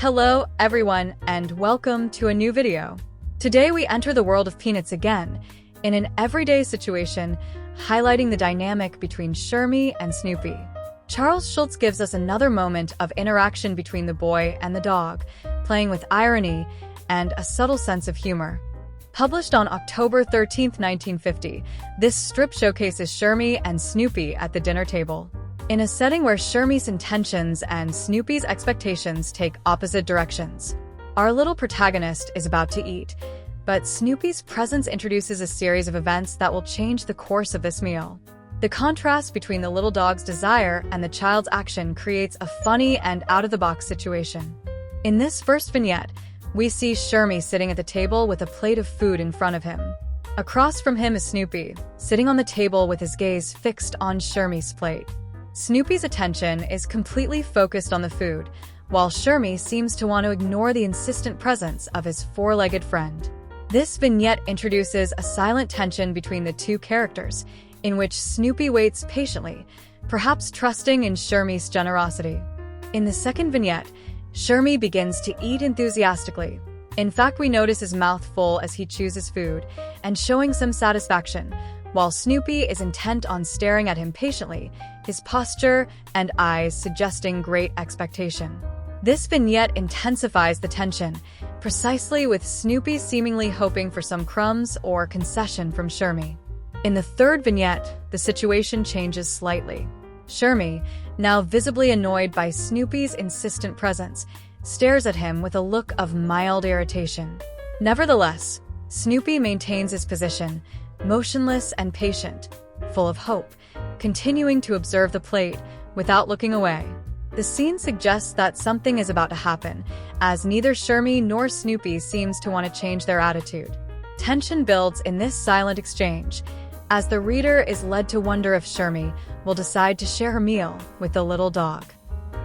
Hello everyone and welcome to a new video. Today we enter the world of Peanuts again, in an everyday situation, highlighting the dynamic between Shermie and Snoopy. Charles Schulz gives us another moment of interaction between the boy and the dog, playing with irony and a subtle sense of humor. Published on October 13, 1950, this strip showcases Shermie and Snoopy at the dinner table. In a setting where Shermie's intentions and Snoopy's expectations take opposite directions. Our little protagonist is about to eat, but Snoopy's presence introduces a series of events that will change the course of this meal. The contrast between the little dog's desire and the child's action creates a funny and out-of-the-box situation. In this first vignette, we see Shermie sitting at the table with a plate of food in front of him. Across from him is Snoopy, sitting on the table with his gaze fixed on Shermie's plate. Snoopy's attention is completely focused on the food, while Shermie seems to want to ignore the insistent presence of his four-legged friend. This vignette introduces a silent tension between the two characters, in which Snoopy waits patiently, perhaps trusting in Shermie's generosity. In the second vignette, Shermie begins to eat enthusiastically. In fact, we notice his mouth full as he chooses food, and showing some satisfaction, while Snoopy is intent on staring at him patiently, his posture and eyes suggesting great expectation. This vignette intensifies the tension, precisely with Snoopy seemingly hoping for some crumbs or concession from Shermie. In the third vignette, the situation changes slightly. Shermie, now visibly annoyed by Snoopy's insistent presence, stares at him with a look of mild irritation. Nevertheless, Snoopy maintains his position, motionless and patient, full of hope, continuing to observe the plate without looking away. The scene suggests that something is about to happen, as neither Shermie nor Snoopy seems to want to change their attitude. Tension builds in this silent exchange, as the reader is led to wonder if Shermie will decide to share her meal with the little dog.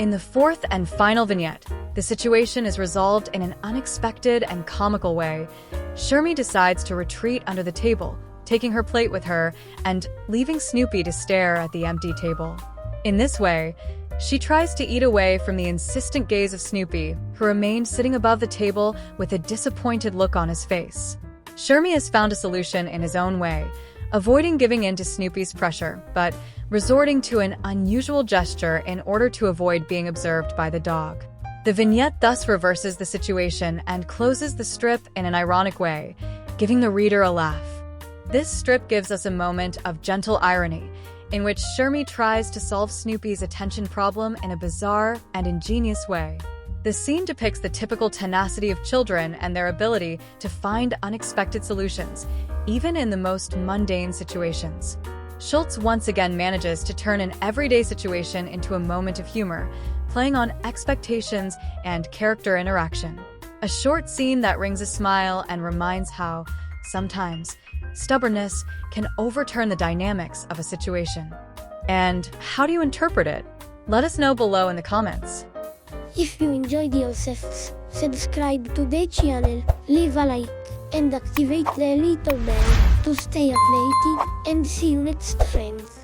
In the fourth and final vignette, the situation is resolved in an unexpected and comical way. Shermie decides to retreat under the table, taking her plate with her and leaving Snoopy to stare at the empty table. In this way, she tries to eat away from the insistent gaze of Snoopy, who remained sitting above the table with a disappointed look on his face. Shermie has found a solution in his own way, avoiding giving in to Snoopy's pressure, but resorting to an unusual gesture in order to avoid being observed by the dog. The vignette thus reverses the situation and closes the strip in an ironic way, giving the reader a laugh. This strip gives us a moment of gentle irony, in which Shermie tries to solve Snoopy's attention problem in a bizarre and ingenious way. The scene depicts the typical tenacity of children and their ability to find unexpected solutions, even in the most mundane situations. Schulz once again manages to turn an everyday situation into a moment of humor, playing on expectations and character interaction. A short scene that brings a smile and reminds how, sometimes, stubbornness can overturn the dynamics of a situation. And how do you interpret it? Let us know below in the comments. If you enjoyed yourselves, subscribe to the channel, leave a like, and activate the little bell to stay updated, and see you next, friends.